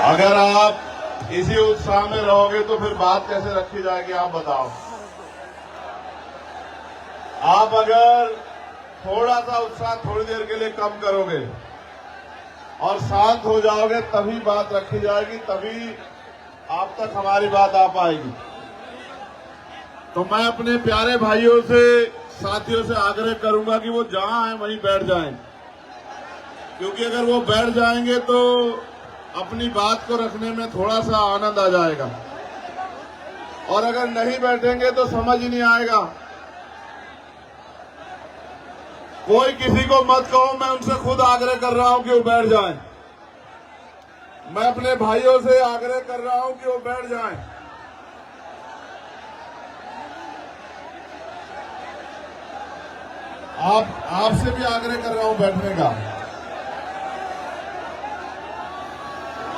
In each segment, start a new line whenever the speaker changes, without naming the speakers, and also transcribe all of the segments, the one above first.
अगर आप इसी उत्साह में रहोगे तो फिर बात कैसे रखी जाएगी, आप बताओ। आप अगर थोड़ा सा उत्साह थोड़ी देर के लिए कम करोगे और शांत हो जाओगे तभी बात रखी जाएगी, तभी आप तक हमारी बात आ पाएगी। तो मैं अपने प्यारे भाइयों से, साथियों से आग्रह करूंगा कि वो जहां हैं वहीं बैठ जाएं, क्योंकि अगर वो बैठ जाएंगे तो अपनी बात को रखने में थोड़ा सा आनंद आ जाएगा, और अगर नहीं बैठेंगे तो समझ ही नहीं आएगा। कोई किसी को मत कहो, मैं उनसे खुद आग्रह कर रहा हूं कि वो बैठ जाएं। मैं अपने भाइयों से आग्रह कर रहा हूं कि वो बैठ जाएं। आपसे भी आग्रह कर रहा हूं बैठने का।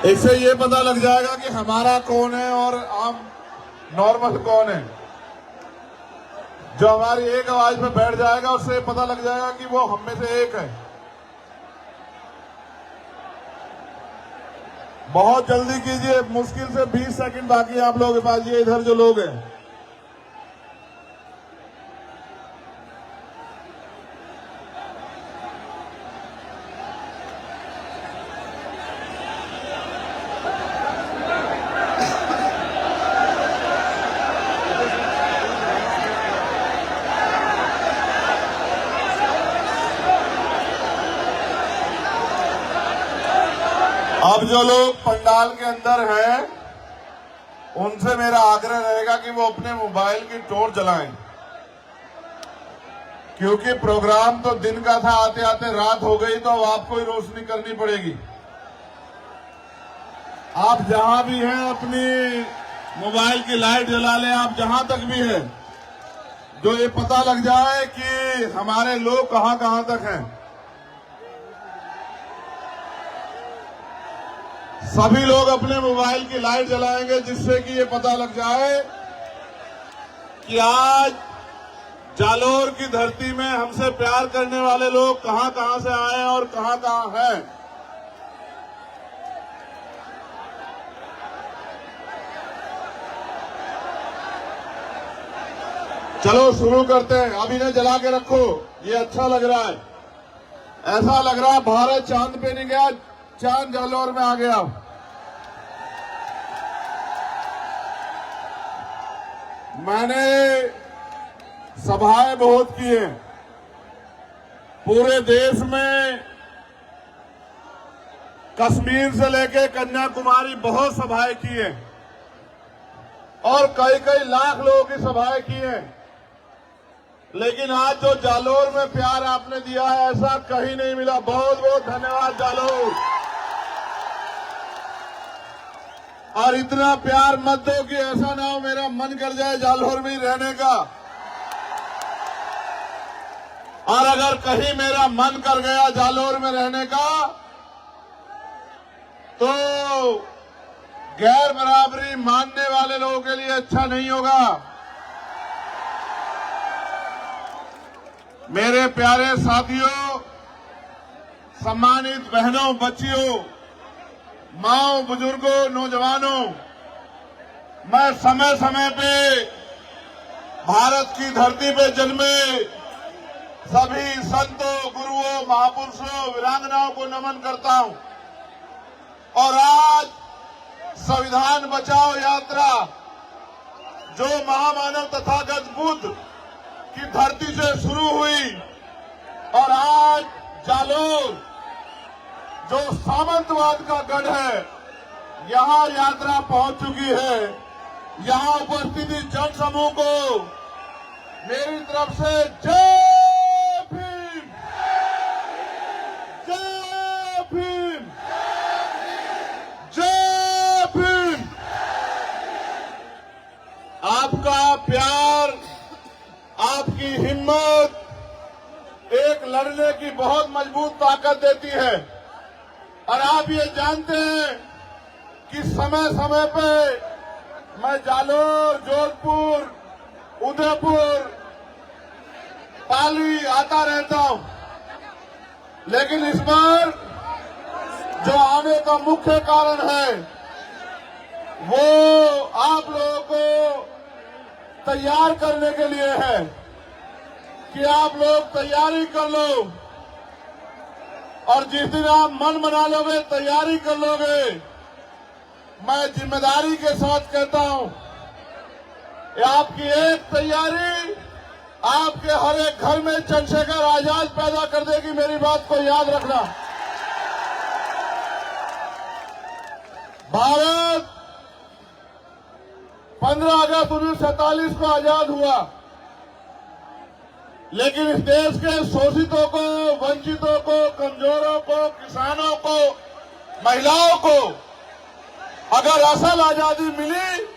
इससे ये पता लग जाएगा कि हमारा कौन है और आम नॉर्मल कौन है। जो हमारी एक आवाज में बैठ जाएगा उससे पता लग जाएगा कि वो हम में से एक है। बहुत जल्दी कीजिए, मुश्किल से 20 सेकंड बाकी है आप लोगों के पास। ये इधर जो लोग हैं, अब जो लोग पंडाल के अंदर हैं उनसे मेरा आग्रह रहेगा कि वो अपने मोबाइल की टॉर्च जलाएं, क्योंकि प्रोग्राम तो दिन का था, आते आते रात हो गई, तो अब आपको ही रोशनी करनी पड़ेगी। आप जहां भी हैं अपनी मोबाइल की लाइट जला लें, आप जहां तक भी हैं, जो ये पता लग जाए कि हमारे लोग कहां कहां तक हैं। सभी लोग अपने मोबाइल की लाइट जलाएंगे, जिससे कि ये पता लग जाए कि आज जालोर की धरती में हमसे प्यार करने वाले लोग कहां कहां से आए हैं और कहां कहां हैं। चलो शुरू करते हैं। अभी इन्हें जला के रखो, ये अच्छा लग रहा है। ऐसा लग रहा है भारत चांद पे नहीं गया, चांद जालोर में आ गया। मैंने सभाएं बहुत की हैं पूरे देश में, कश्मीर से लेकर कन्याकुमारी बहुत सभाएं की हैं और कई कई लाख लोगों की सभाएं की हैं। लेकिन आज जो जालोर में प्यार आपने दिया है, ऐसा कहीं नहीं मिला। बहुत बहुत धन्यवाद जालोर। और इतना प्यार मत दो कि ऐसा ना हो मेरा मन कर जाए जालोर में ही रहने का। और अगर कहीं मेरा मन कर गया जालोर में रहने का, तो गैर बराबरी मानने वाले लोगों के लिए अच्छा नहीं होगा। मेरे प्यारे साथियों, सम्मानित बहनों, बच्चियों, माओ, बुजुर्गों, नौजवानों, मैं समय समय पे भारत की धरती पे जन्मे सभी संतों, गुरुओं, महापुरुषों, वीरांगनाओं को नमन करता हूं। और आज संविधान बचाओ यात्रा जो महामानव तथागत बुद्ध की धरती से शुरू हुई और आज जालोर जो सामंतवाद का गढ़ है, यहां यात्रा पहुंच चुकी है। यहां उपस्थित जन समूह को मेरी तरफ से जय भीम, जय भीम, जय भीम। आपका प्यार, आपकी हिम्मत एक लड़ने की बहुत मजबूत ताकत देती है। और आप ये जानते हैं कि समय समय पे मैं जालोर, जोधपुर, उदयपुर, पाली आता रहता हूं, लेकिन इस बार जो आने का मुख्य कारण है वो आप लोगों को तैयार करने के लिए है कि आप लोग तैयारी कर लो, और जिस दिन आप मन बना लोगे, तैयारी कर लोगे, मैं जिम्मेदारी के साथ कहता हूं, ये आपकी एक तैयारी आपके हर एक घर में चंद्रशेखर आजाद पैदा कर देगी। मेरी बात को याद रखना। भारत 15 अगस्त 1947 को आजाद हुआ, लेकिन इस देश के शोषितों को, वंचितों को, कमजोरों को, किसानों को, महिलाओं को अगर असल आजादी मिली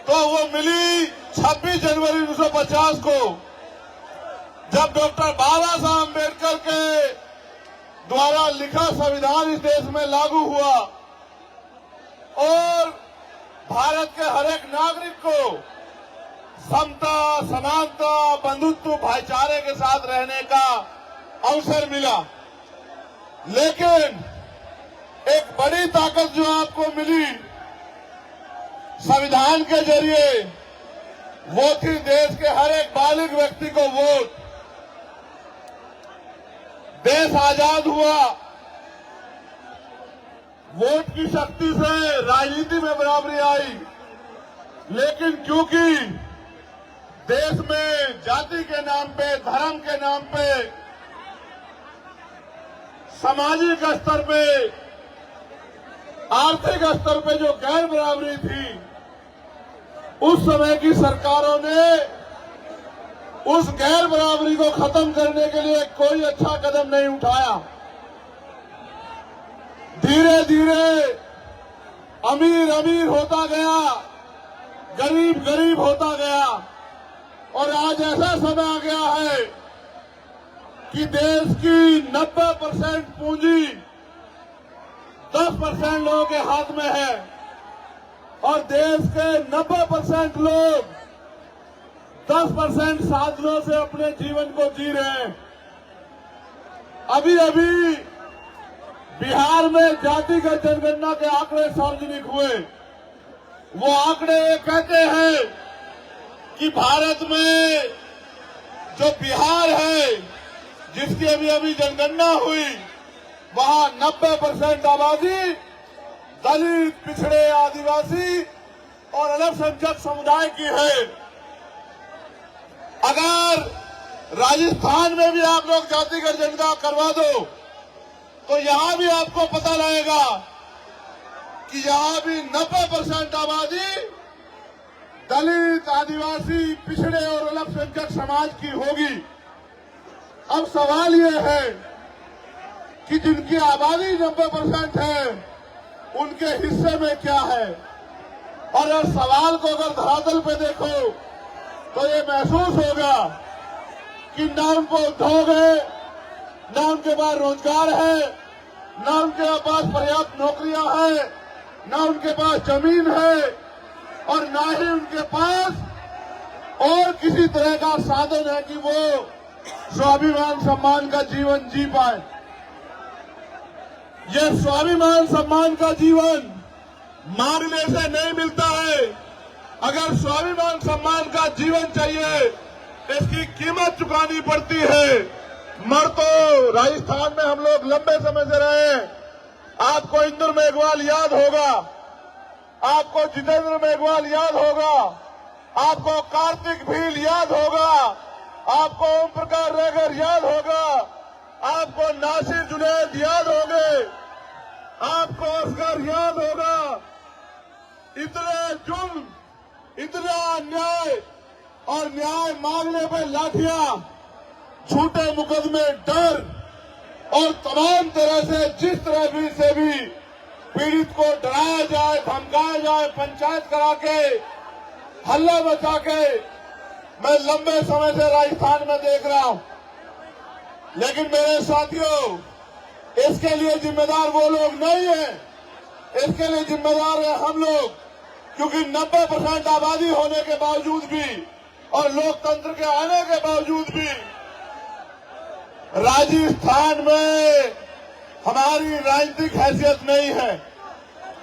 तो वो मिली 26 जनवरी 1950 को, जब डॉक्टर बाबा साहब अम्बेडकर के द्वारा लिखा संविधान इस देश में लागू हुआ और भारत के हर एक नागरिक को समता, समानता, बंधुत्व, भाईचारे के साथ रहने का अवसर मिला। लेकिन एक बड़ी ताकत जो आपको मिली संविधान के जरिए, वो थी देश के हर एक बालिग व्यक्ति को वोट। देश आजाद हुआ, वोट की शक्ति से राजनीति में बराबरी आई, लेकिन क्योंकि देश में जाति के नाम पे, धर्म के नाम पे, सामाजिक स्तर पे, आर्थिक स्तर पे जो गैर बराबरी थी, उस समय की सरकारों ने उस गैर बराबरी को खत्म करने के लिए कोई अच्छा कदम नहीं उठाया। धीरे धीरे अमीर अमीर होता गया, गरीब गरीब होता गया, और आज ऐसा समय आ गया है कि देश की 90% पूंजी 10% लोगों के हाथ में है, और देश के 90% लोग 10% साधनों से अपने जीवन को जी रहे हैं। अभी अभी बिहार में जातिगत जनगणना के आंकड़े सार्वजनिक हुए। वो आंकड़े कहते हैं कि भारत में जो बिहार है, जिसकी अभी अभी जनगणना हुई, वहां 90% आबादी दलित, पिछड़े, आदिवासी और अल्पसंख्यक समुदाय की है। अगर राजस्थान में भी आप लोग जातिगत जनगणना करवा दो तो यहां भी आपको पता लगेगा कि यहां भी 90% आबादी दलित, आदिवासी, पिछड़े और अल्पसंख्यक समाज की होगी। अब सवाल ये है कि जिनकी आबादी 90% है, उनके हिस्से में क्या है। और इस सवाल को अगर धरातल पे देखो तो ये महसूस होगा कि न उनको उद्योग है, न उनके पास रोजगार है, न उनके पास पर्याप्त नौकरियां हैं, न उनके पास जमीन है, और न ही उनके पास और किसी तरह का साधन है कि वो स्वाभिमान सम्मान का जीवन जी पाए। ये स्वाभिमान सम्मान का जीवन मांगने से नहीं मिलता है। अगर स्वाभिमान सम्मान का जीवन चाहिए, इसकी कीमत चुकानी पड़ती है। मर तो राजस्थान में हम लोग लंबे समय से रहे। आपको इंदु मेघवाल याद होगा, आपको जितेंद्र मेघवाल याद होगा, आपको कार्तिक भील याद होगा, आपको ओम प्रकाश रेगर याद होगा, आपको नासिर जुनैद याद होंगे, आपको असगर याद होगा। इतने जुल्म, इतना अन्याय और न्याय मांगने पर लाठियां, झूठे मुकदमे, डर और तमाम तरह से जिस तरह भी से भी पीड़ित को डराया जाए, धमकाया जाए, पंचायत करा के, हल्ला मचा के, मैं लंबे समय से राजस्थान में देख रहा हूं। लेकिन मेरे साथियों, इसके लिए जिम्मेदार वो लोग नहीं है, इसके लिए जिम्मेदार है हम लोग, क्योंकि 90% आबादी होने के बावजूद भी और लोकतंत्र के आने के बावजूद भी राजस्थान में हमारी राजनीतिक हैसियत नहीं है।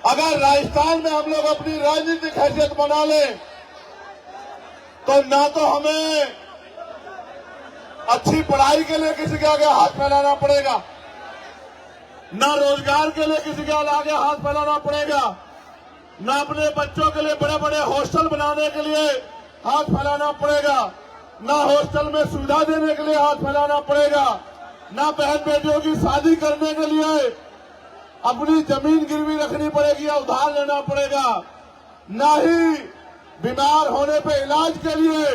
अगर राजस्थान में हम लोग अपनी राजनीतिक हैसियत बना लें तो ना तो हमें अच्छी पढ़ाई के लिए किसी के आगे हाथ फैलाना पड़ेगा, ना रोजगार के लिए किसी के आगे हाथ फैलाना पड़ेगा, ना अपने बच्चों के लिए बड़े बड़े हॉस्टल बनाने के लिए हाथ फैलाना पड़ेगा, ना हॉस्टल में सुविधा देने के लिए हाथ फैलाना पड़ेगा, ना बहन बेटियों की शादी करने के लिए अपनी जमीन गिरवी रखनी पड़ेगी या उधार लेना पड़ेगा, ना ही बीमार होने पे इलाज के लिए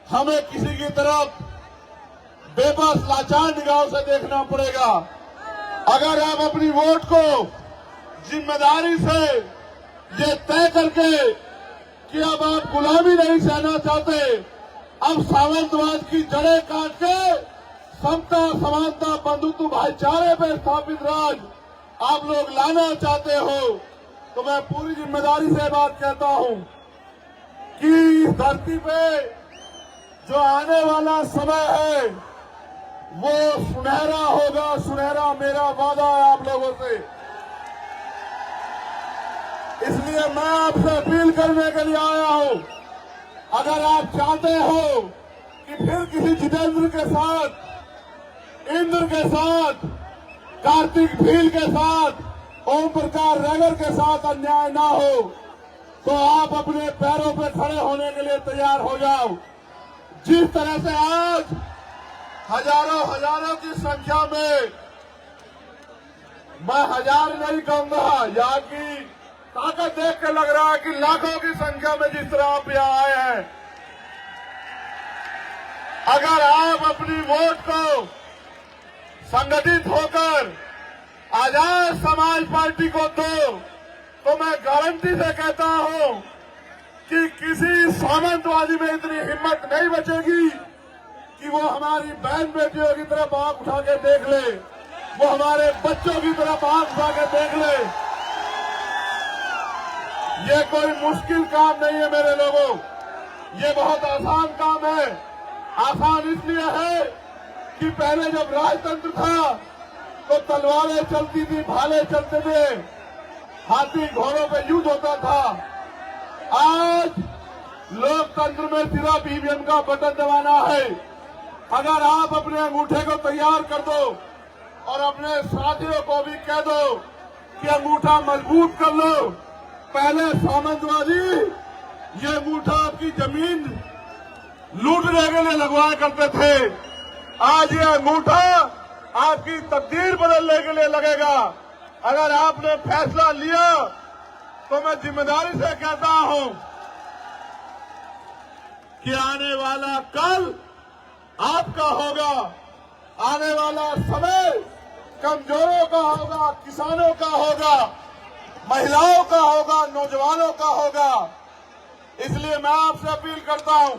हमें किसी की तरफ बेबस लाचार निगाहों से देखना पड़ेगा। अगर आप अपनी वोट को जिम्मेदारी से ये तय करके कि अब आप गुलामी नहीं सहना चाहते, अब सामंतवाद की जड़ें काट के समता समानता बंधुत्व भाईचारे पर स्थापित राज आप लोग लाना चाहते हो, तो मैं पूरी जिम्मेदारी से बात कहता हूं कि इस धरती पे जो आने वाला समय है वो सुनहरा होगा, सुनहरा मेरा वादा है आप लोगों से। इसलिए मैं आपसे अपील करने के लिए आया हूं, अगर आप चाहते हो कि फिर किसी जितेंद्र के साथ, इंद्र के साथ, कार्तिक भील के साथ, ओम प्रकाश रैगर के साथ अन्याय ना हो, तो आप अपने पैरों पे खड़े होने के लिए तैयार हो जाओ। जिस तरह से आज हजारों की संख्या में, मैं हजार नहीं कहूंगा, यहाँ की ताकत देख के लग रहा है कि लाखों की संख्या में जिस तरह आप यहाँ आए हैं, अगर आप अपनी वोट को संगठित होकर आजाद समाज पार्टी को दो, तो मैं गारंटी से कहता हूं कि किसी सामंतवादी में इतनी हिम्मत नहीं बचेगी कि वो हमारी बहन बेटियों की तरफ आंख उठा के देख ले, वो हमारे बच्चों की तरफ आंख उठा के देख ले। ये कोई मुश्किल काम नहीं है मेरे लोगों, ये बहुत आसान काम है। आसान इसलिए है कि पहले जब राजतंत्र था तो तलवारें चलती थी, भाले चलते थे, हाथी घोड़ों पे युद्ध होता था। आज लोकतंत्र में सिर्फ ईवीएम का बटन दबाना है। अगर आप अपने अंगूठे को तैयार कर दो और अपने साथियों को भी कह दो कि अंगूठा मजबूत कर लो। पहले सामंतवादी ये अंगूठा आपकी जमीन लूटने के लिए लगवाया करते थे, आज ये अंगूठा आपकी तकदीर बदलने के लिए लगेगा। अगर आपने फैसला लिया तो मैं जिम्मेदारी से कहता हूं कि आने वाला कल आपका होगा, आने वाला समय कमजोरों का होगा, किसानों का होगा, महिलाओं का होगा, नौजवानों का होगा। इसलिए मैं आपसे अपील करता हूं,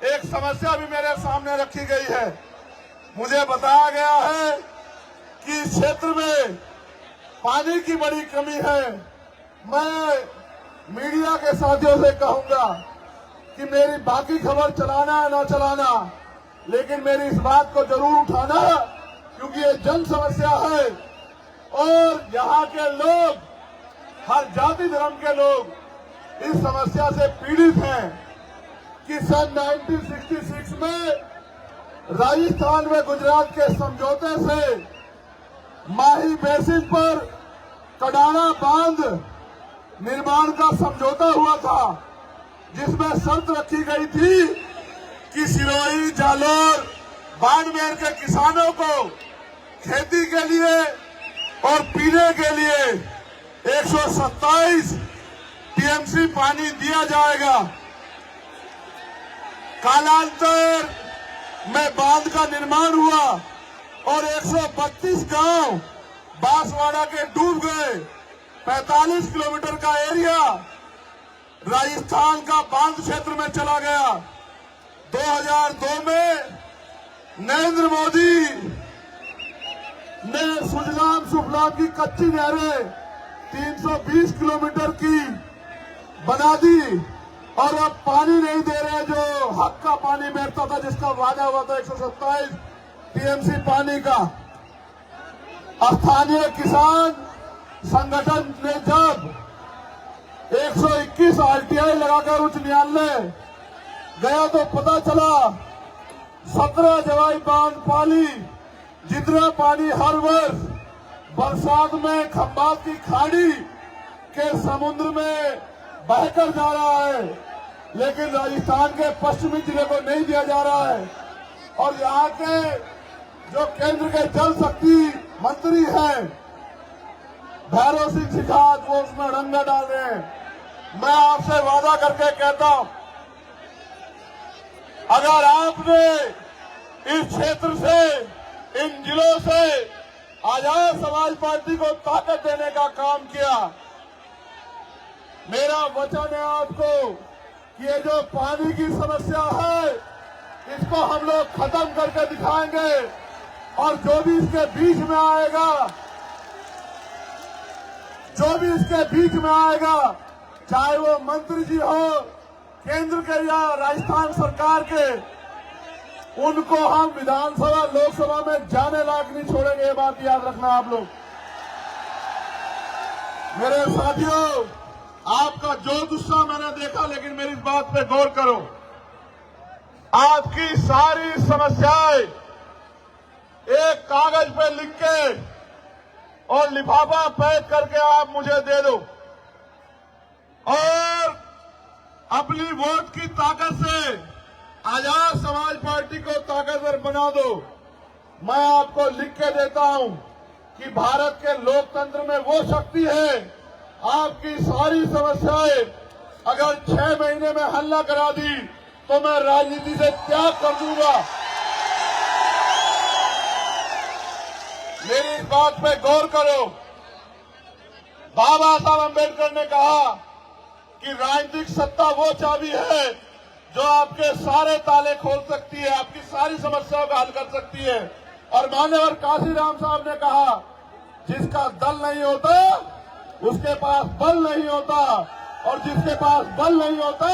एक समस्या भी मेरे सामने रखी गई है। मुझे बताया गया है कि इस क्षेत्र में पानी की बड़ी कमी है। मैं मीडिया के साथियों से कहूंगा कि मेरी बाकी खबर चलाना है ना चलाना, लेकिन मेरी इस बात को जरूर उठाना, क्योंकि ये जन समस्या है और यहाँ के लोग, हर जाति धर्म के लोग इस समस्या से पीड़ित हैं कि सन 1966 में राजस्थान में गुजरात के समझौते से माही बेसिन पर कडाना बांध निर्माण का समझौता हुआ था, जिसमें शर्त रखी गई थी कि सिरोही, जालोर, बाड़मेर के किसानों को खेती के लिए और पीने के लिए 127 टीएमसी पानी दिया जाएगा। कालांतर में बांध का निर्माण हुआ और 132 गांव बांसवाड़ा के डूब गए। 45 किलोमीटर का एरिया राजस्थान का बांध क्षेत्र में चला गया। 2002 में नरेंद्र मोदी ने सुजलाम सुफलाम की कच्ची नहरें 320 किलोमीटर की बना दी और अब पानी नहीं दे रहे, जो हक का पानी बैठता था, जिसका वादा हुआ था 127 टीएमसी पानी का। स्थानीय किसान संगठन ने जब 121 आरटीआई लगाकर उच्च न्यायालय गया तो पता चला 17 जवाई बांध पाली जितना पानी हर वर्ष बरसात में खंभात की खाड़ी के समुद्र में बहकर जा रहा है, लेकिन राजस्थान के पश्चिमी जिले को नहीं दिया जा रहा है। और यहाँ के जो केंद्र के जल शक्ति मंत्री हैं भैरव सिंह शिखावत, वो उसमें रंगा डाल रहे हैं। मैं आपसे वादा करके कहता हूं, अगर आपने इस क्षेत्र से, इन जिलों से आजाद समाज पार्टी को ताकत देने का काम किया, मेरा वचन है आपको कि ये जो पानी की समस्या है इसको हम लोग खत्म करके दिखाएंगे। और जो भी इसके बीच में आएगा, चाहे वो मंत्री जी हो केंद्र के या राजस्थान सरकार के, उनको हम विधानसभा लोकसभा में जाने लायक नहीं छोड़ेंगे। ये बात याद रखना आप लोग। मेरे साथियों, आपका जो गुस्सा मैंने देखा, लेकिन मेरी इस बात पे गौर करो। आपकी सारी समस्याएं एक कागज पे लिख के और लिफाफा पैक करके आप मुझे दे दो और अपनी वोट की ताकत से आजाद समाज पार्टी को ताकतवर बना दो। मैं आपको लिख के देता हूं कि भारत के लोकतंत्र में वो शक्ति है, आपकी सारी समस्याएं अगर 6 महीने में हल न करा दी तो मैं राजनीति से त्याग कर दूंगा। मेरी इस बात पे गौर करो। बाबा साहब अम्बेडकर ने कहा कि राजनीतिक सत्ता वो चाबी है जो आपके सारे ताले खोल सकती है, आपकी सारी समस्याओं का हल कर सकती है। और मान्यवर काशीराम साहब ने कहा, जिसका दल नहीं होता उसके पास बल नहीं होता, और जिसके पास बल नहीं होता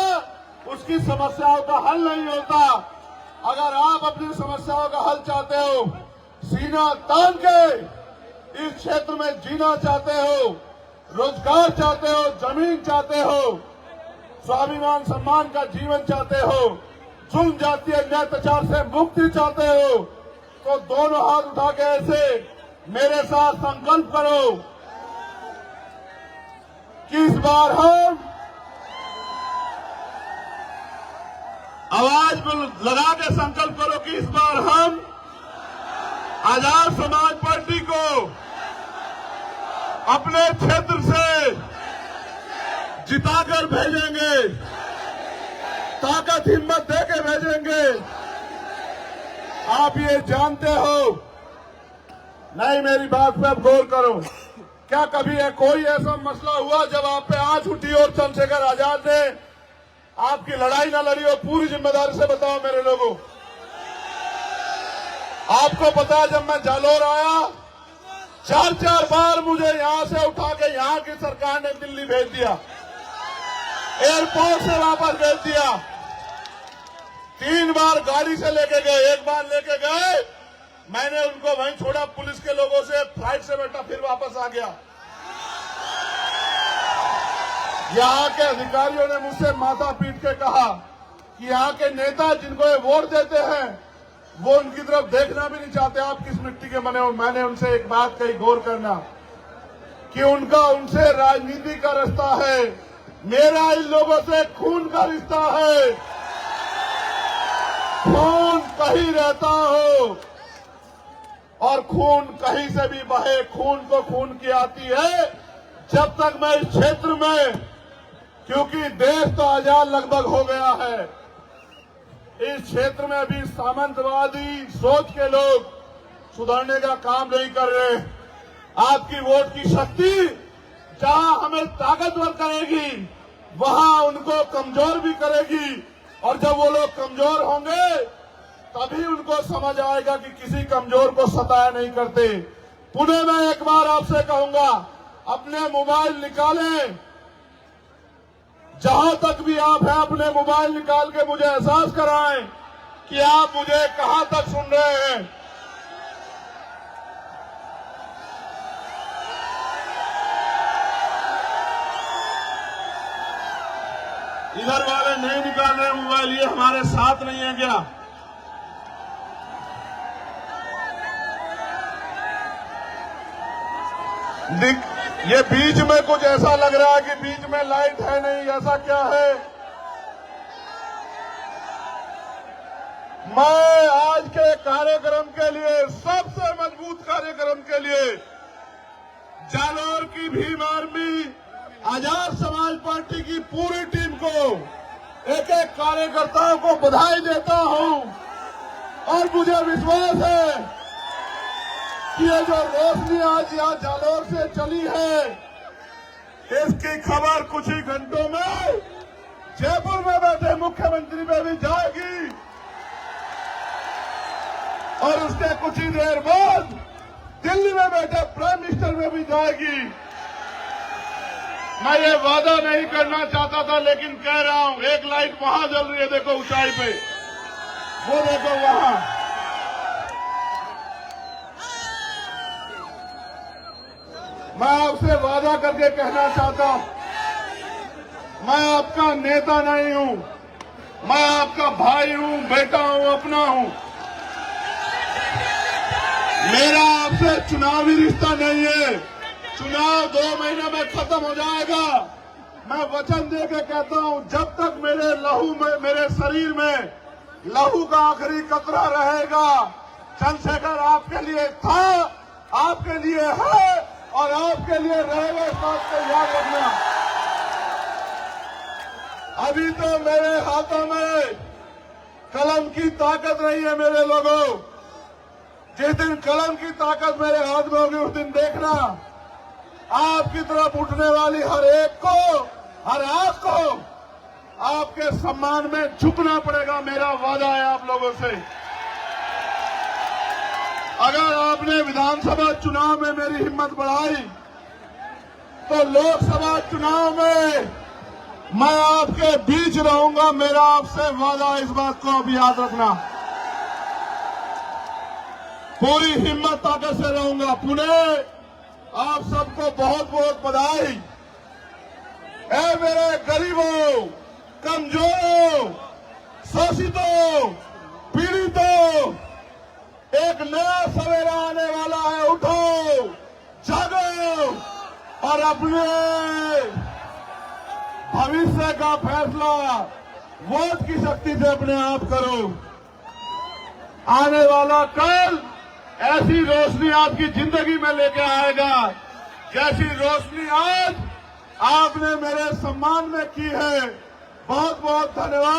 उसकी समस्याओं का हल नहीं होता। अगर आप अपनी समस्याओं का हल चाहते हो, सीना तान के इस क्षेत्र में जीना चाहते हो, रोजगार चाहते हो, जमीन चाहते हो, स्वाभिमान सम्मान का जीवन चाहते हो, जुल्म जातीय अत्याचार से मुक्ति चाहते हो, तो दोनों हाथ उठा के ऐसे मेरे साथ संकल्प करो कि इस बार हम आवाज लगा के संकल्प करो कि इस बार हम आजाद समाज पार्टी को अपने क्षेत्र से जिताकर भेजेंगे, ताकत हिम्मत देके भेजेंगे। आप ये जानते हो, नहीं मेरी बात पे अब गौर करो। क्या कभी कोई ऐसा मसला हुआ जब आप पे आंच उठी और चंद्रशेखर आजाद ने आपकी लड़ाई ना लड़ी हो? पूरी जिम्मेदारी से बताओ मेरे लोगों। आपको पता है जब मैं जालोर आया, 4 बार मुझे यहां से उठा के यहां की सरकार ने दिल्ली भेज दिया, एयरपोर्ट से वापस भेज दिया। 3 बार गाड़ी से लेके गए, 1 बार लेके गए, मैंने उनको वहीं छोड़ा पुलिस के लोगों से, फ्लाइट से बैठा, फिर वापस आ गया। यहाँ के अधिकारियों ने मुझसे माथा पीट के कहा कि यहाँ के नेता जिनको ये वोट देते हैं वो उनकी तरफ देखना भी नहीं चाहते, आप किस मिट्टी के बने हो। मैंने उनसे एक बात कही, गौर करना, कि उनका उनसे राजनीति का रिश्ता है, मेरा इन लोगों से खून का रिश्ता है। खून कहीं रहता हो और खून कहीं से भी बहे, खून को खून की आती है। जब तक मैं इस क्षेत्र में, क्योंकि देश तो आजाद लगभग हो गया है, इस क्षेत्र में अभी सामंतवादी सोच के लोग सुधारने का काम नहीं कर रहे। आपकी वोट की शक्ति जहां हमें ताकतवर करेगी वहां उनको कमजोर भी करेगी, और जब वो लोग कमजोर होंगे तभी उनको समझ आएगा कि किसी कमजोर को सताया नहीं करते। पुणे में एक बार आपसे कहूंगा, अपने मोबाइल निकालें, जहां तक भी आप हैं अपने मोबाइल निकाल के मुझे एहसास कराएं कि आप मुझे कहां तक सुन रहे हैं। इधर वाले नहीं निकाल रहे मोबाइल, ये हमारे साथ नहीं है क्या? ये बीच में कुछ ऐसा लग रहा है कि बीच में लाइट है नहीं, ऐसा क्या है? मैं आज के कार्यक्रम के लिए, सबसे मजबूत कार्यक्रम के लिए जालौर की भीम आर्मी, आजाद समाज पार्टी की पूरी टीम को, एक एक कार्यकर्ताओं को बधाई देता हूं। और मुझे विश्वास है कि ये जो रोशनी आज यहाँ जालौर से चली है, इसकी खबर कुछ ही घंटों में जयपुर में बैठे मुख्यमंत्री में भी जाएगी और उसके कुछ ही देर बाद दिल्ली में बैठे प्राइम मिनिस्टर में भी जाएगी। मैं ये वादा नहीं करना चाहता था, लेकिन कह रहा हूं, एक लाइट वहां जल रही है, देखो ऊंचाई पे, वो देखो वहां। मैं आपसे वादा करके कहना चाहता हूं, मैं आपका नेता नहीं हूं, मैं आपका भाई हूं, बेटा हूं, अपना हूं। मेरा आपसे चुनावी रिश्ता नहीं है। चुनाव 2 महीने में खत्म हो जाएगा। मैं वचन दे के कहता हूं, जब तक मेरे लहू में, मेरे शरीर में लहू का आखिरी कतरा रहेगा, चंद्रशेखर आपके लिए था, आपके लिए है और आपके लिए रहेगा, इस बात को याद रखना। अभी तो मेरे हाथों में कलम की ताकत नहीं है मेरे लोगों। जिस दिन कलम की ताकत मेरे हाथ में होगी, उस दिन देखना आपकी तरफ उठने वाली हर एक को, हर आंख को आपके सम्मान में झुकना पड़ेगा। मेरा वादा है आप लोगों से। अगर आपने विधानसभा चुनाव में मेरी हिम्मत बढ़ाई, तो लोकसभा चुनाव में मैं आपके बीच रहूंगा। मेरा आपसे वादा है, इस बात को अब याद रखना। पूरी हिम्मत ताकत से रहूंगा। पुणे, आप सबको बहुत बहुत बधाई। ऐ मेरे गरीबों, कमजोरों, शोषितों, पीड़ितों, एक नया सवेरा आने वाला है। उठो, जागो और अपने भविष्य का फैसला वोट की शक्ति से अपने आप करो। आने वाला कल ऐसी रोशनी आपकी जिंदगी में लेके आएगा, जैसी रोशनी आज आपने मेरे सम्मान में की है। बहुत बहुत धन्यवाद।